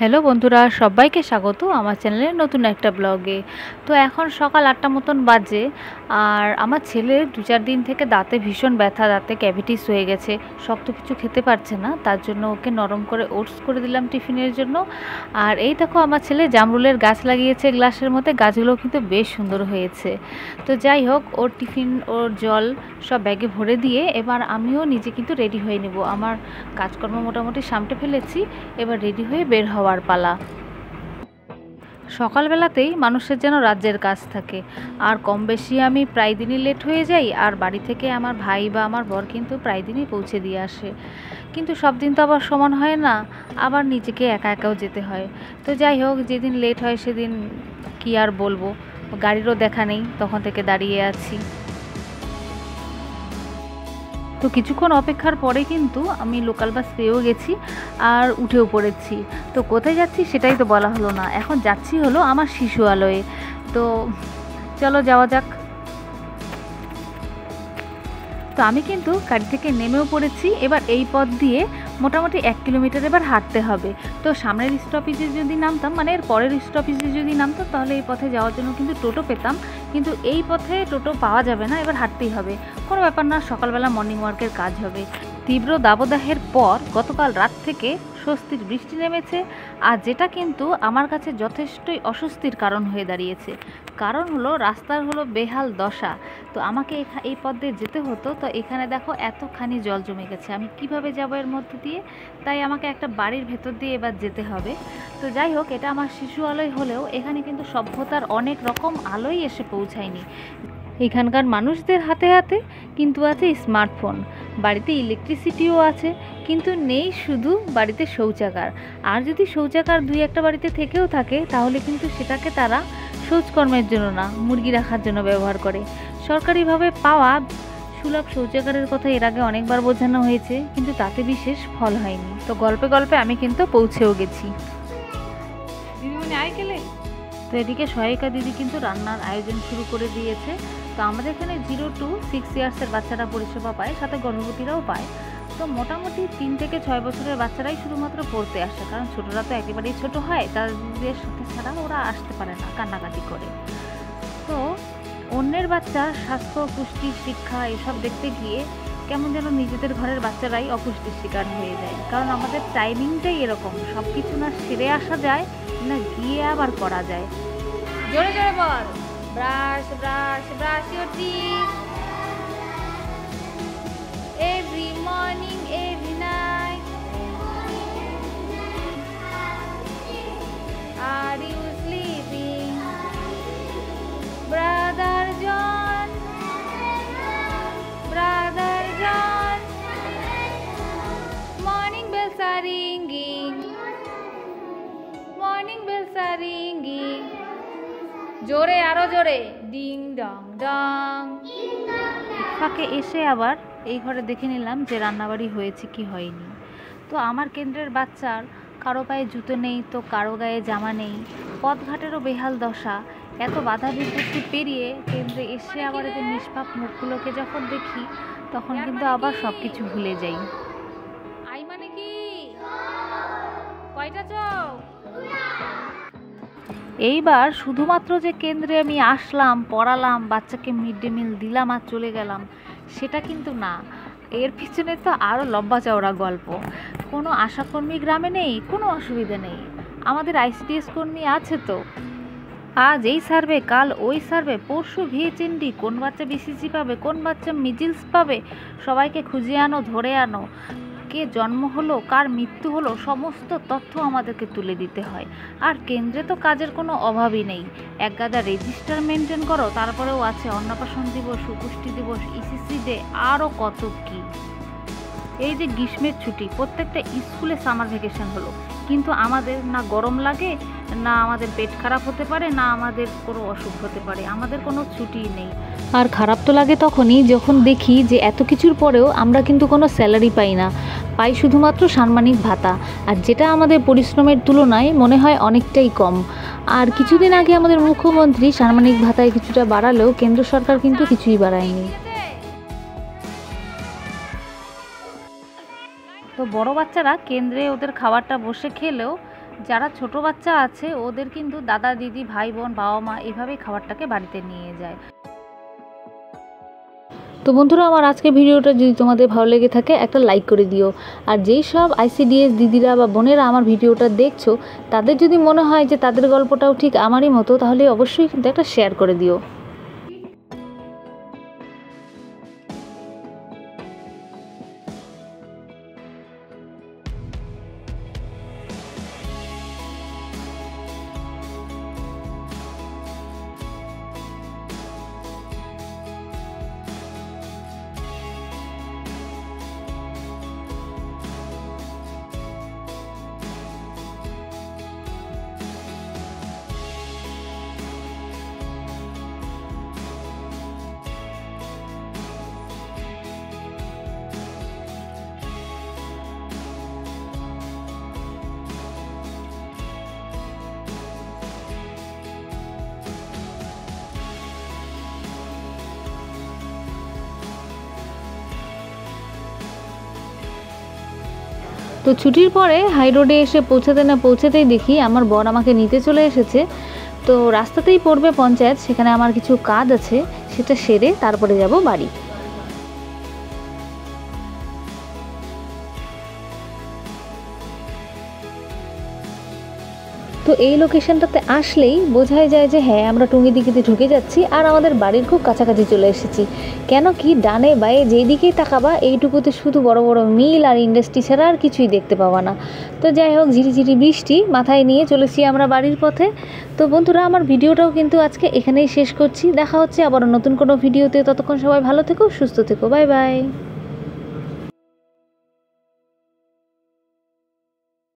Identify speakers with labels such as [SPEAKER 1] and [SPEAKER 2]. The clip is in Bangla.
[SPEAKER 1] হ্যালো বন্ধুরা, সবাইকে স্বাগত আমার চ্যানেলের নতুন একটা ব্লগে। তো এখন সকাল ৮টা মতন বাজে। আর আমার ছেলের ২-৪ দিন থেকে দাঁতে ভীষণ ব্যথা, দাঁতে ক্যাভিটিস হয়ে গেছে, শক্ত কিছু খেতে পারছে না। তার জন্য ওকে নরম করে ওটস করে দিলাম টিফিনের জন্য। আর এই দেখো আমার ছেলে জামরুলের গাছ লাগিয়েছে গ্লাসের মধ্যে, গাছগুলো কিন্তু বেশ সুন্দর হয়েছে। তো যাই হোক, ওর টিফিন ওর জল সব ব্যাগে ভরে দিয়ে এবার আমিও নিজে কিন্তু রেডি হয়ে নেব। আমার কাজকর্ম মোটামুটি সামটে ফেলেছি, এবার রেডি হয়ে বের হওয়ার পালা। সকালবেলাতেই মানুষের যেন রাজ্যের কাজ থাকে, আর কম বেশি আমি প্রায় দিনই লেট হয়ে যাই। আর বাড়ি থেকে আমার ভাই বা আমার বর কিন্তু প্রায় দিনই পৌঁছে দিয়ে আসে, কিন্তু সব দিন তো আবার সমান হয় না, আবার নিজেকে একা একাও যেতে হয়। তো যাই হোক, যেদিন লেট হয় সেদিন কি আর বলবো, গাড়িরও দেখা নেই, তখন থেকে দাঁড়িয়ে আছি। তো কিছুক্ষণ অপেক্ষার পরে কিন্তু আমি লোকাল বাস পেয়েও গেছি আর উঠেও পড়েছি। তো কোথায় যাচ্ছি সেটাই তো বলা হলো না। এখন যাচ্ছি হলো আমার শিশুআলয়ে। তো চলো যাওয়া যাক। তো আমি কিন্তু গাড়ি থেকে নেমেও পড়েছি। এবার এই পথ দিয়ে মোটামুটি ১ কিলোমিটার এবার হাঁটতে হবে। তো সামনের স্টপেজে যদি নামতাম, মানে এর পরের স্টপেজে যদি নামতাম, তাহলে এই পথে যাওয়ার জন্য কিন্তু টোটো পেতাম, কিন্তু এই পথে টোটো পাওয়া যাবে না, এবার হাঁটতেই হবে। কোনো ব্যাপার না, সকালবেলা মর্নিং ওয়ার্কের কাজ হবে। তীব্র দাবদাহের পর গতকাল রাত থেকে স্বস্তির বৃষ্টি নেমেছে, আর যেটা কিন্তু আমার কাছে যথেষ্টই অস্বস্তির কারণ হয়ে দাঁড়িয়েছে। কারণ হলো রাস্তার হলো বেহাল দশা। তো আমাকে এই পথ দিয়ে যেতে হতো, তো এখানে দেখো এতখানি জল জমে গেছে, আমি কিভাবে যাব এর মধ্যে দিয়ে? তাই আমাকে একটা বাড়ির ভেতর দিয়ে এবার যেতে হবে। তো যাই হোক, এটা আমার শিশু আলয় হলেও এখানে কিন্তু সভ্যতার অনেক রকম আলোই এসে পৌঁছায়নি। এখানকার মানুষদের হাতে হাতে কিন্তু আছে স্মার্টফোন, বাড়িতে ইলেকট্রিসিটিও আছে, কিন্তু নেই শুধু বাড়িতে শৌচাগার। আর যদি শৌচাগার ২-১টা বাড়িতে থেকেও থাকে, তাহলে কিন্তু সেটাকে তারা শৌচকর্মের জন্য না, মুরগি রাখার জন্য ব্যবহার করে। সরকারিভাবে পাওয়া সুলভ শৌচাগারের কথা এর আগে অনেকবার বোঝানো হয়েছে, কিন্তু তাতে বিশেষ ফল হয়নি। তো গল্পে গল্পে আমি কিন্তু পৌঁছেও গেছি। দিদিমণি আয় গেলে। তো এদিকে সহায়িকা দিদি কিন্তু রান্নার আয়োজন শুরু করে দিয়েছে। তো আমাদের এখানে 0 to 6 ইয়ার্সের বাচ্চারা পরিষেবা পায়, সাথে গর্ভবতীরাও পায়। তো মোটামুটি 3 থেকে 6 বছরের বাচ্চারাই শুধুমাত্র পড়তে আসে, কারণ ছোটরা তো একেবারেই ছোট হয়, তাদের সাথে ছাড়া ওরা আসতে পারে না, কান্নাকাটি করে। তো অন্যের বাচ্চার স্বাস্থ্য, পুষ্টি, শিক্ষা এসব দেখতে গিয়ে কেমন যেন নিজেদের ঘরের বাচ্চারাই অপুষ্টির শিকার হয়ে যায়। কারণ আমাদের টাইমিংটাই এরকম, সব কিছু না সেরে আসা যায়, না গিয়ে আবার করা যায়। জোরে জোরে বল, brush brush brush your teeth every morning every night. Are you sleeping brother John, brother John? Morning bells are ringing, morning bells are ringing. জোরে, আরো জোরে, ডিং ডং ডং। ফাঁকে এসে আবার এই ঘরে দেখে নিলাম যে রান্নাবাড়ি হয়েছে কি হয়নি। তো আমার কেন্দ্রের বাচ্চার কারো পায়ে জুতো নেই, তো কারো গায়ে জামা নেই, পথঘাটেরও বেহাল দশা। এত বাধা বিপত্তি পেরিয়ে কেন্দ্রে এসে আবার এদের নিষ্পাপ মুখগুলোকে যখন দেখি, তখন কিন্তু আবার সব কিছু ভুলে যাই। আই মানে কি? কয়টা চোখ? এইবার শুধুমাত্র যে কেন্দ্রে আমি আসলাম, পড়ালাম, বাচ্চাকে মিড ডে মিল দিলাম আর চলে গেলাম, সেটা কিন্তু না। এর পিছনে তো আরও লম্বা চওড়া গল্প। কোনো আশাকর্মী গ্রামে নেই, কোনো অসুবিধা নেই। আমাদের ICDS কর্মী আছে তো, আজ এই সার্ভে, কাল ওই সার্ভে, পরশু ভিএচএনডি, কোন বাচ্চা BCG পাবে, কোন বাচ্চা মিজিলস পাবে, সবাইকে খুঁজে আনো, ধরে আনো। কে জন্ম হলো, কার মৃত্যু হলো, সমস্ত তথ্য আমাদেরকে তুলে দিতে হয়। আর কেন্দ্রে তো কাজের কোনো অভাবই নেই। এক গাদা রেজিস্টার মেনটেন করো, তারপরেও আছে অন্নপ্রাশন দিবস, সুপুষ্টি দিবস, ECC ডে, আরও কত কি। এই যে গ্রীষ্মের ছুটি, প্রত্যেকটা স্কুলে সামার ভ্যাকেশন হলো, কিন্তু আমাদের না গরম লাগে, না আমাদের পেট খারাপ হতে পারে, না আমাদের কোনো অসুখ হতে পারে, আমাদের কোনো ছুটিই নেই। আর খারাপ তো লাগে তখনই যখন দেখি যে এত কিছুর পরেও আমরা কিন্তু কোনো স্যালারি পাই না, পাই শুধুমাত্র সাম্মানিক ভাতা, আর যেটা আমাদের পরিশ্রমের তুলনায় মনে হয় অনেকটাই কম। আর কিছুদিন আগে আমাদের মুখ্যমন্ত্রী সাম্মানিক ভাতায় কিছুটা বাড়ালেও কেন্দ্র সরকার কিন্তু কিছুই বাড়ায়নি। তো বড় বাচ্চারা কেন্দ্রে ওদের খাবারটা বসে খেলেও যারা ছোট বাচ্চা আছে ওদের কিন্তু দাদা দিদি ভাই বোন বাবা মা এভাবেই খাবারটাকে বাড়িতে নিয়ে যায়। তো বন্ধুরা, আমার আজকের ভিডিওটা যদি তোমাদের ভালো লেগে থাকে একটা লাইক করে দিও। আর যেই সব ICDS দিদিরা বা বোনেরা আমার ভিডিওটা দেখছো, তাদের যদি মনে হয় যে তাদের গল্পটাও ঠিক আমারই মতো, তাহলে অবশ্যই কিন্তু একটা শেয়ার করে দিও। তো ছুটির পরে হাই রোডে এসে পৌঁছাতে না পৌঁছাতেই দেখি আমার বর আমাকে নিতে চলে এসেছে। তো রাস্তাতেই পড়বে পঞ্চায়েত, সেখানে আমার কিছু কাজ আছে, সেটা সেরে তারপরে যাব বাড়ি। তো এই লোকেশনটাতে আসলেই বোঝাই যায় যে হ্যাঁ, আমরা টুঙ্গিদিঘিতে ঢুকে যাচ্ছি আর আমাদের বাড়ির খুব কাছাকাছি চলে এসেছি। কেন কি ডানে বায়ে যেই দিকেই তাকাবা এইটুকুতে শুধু বড় বড় মিল আর ইন্ডাস্ট্রি ছাড়া আর কিছুই দেখতে পাওয়া না। তো যাই হোক, ঝিরিঝিরি বৃষ্টি মাথায় নিয়ে চলেছি আমরা বাড়ির পথে। তো বন্ধুরা, আমার ভিডিওটাও কিন্তু আজকে এখানেই শেষ করছি। দেখা হচ্ছে আবার নতুন কোনো ভিডিওতে। ততক্ষণ সবাই ভালো থেকো, সুস্থ থেকো, বাই বাই।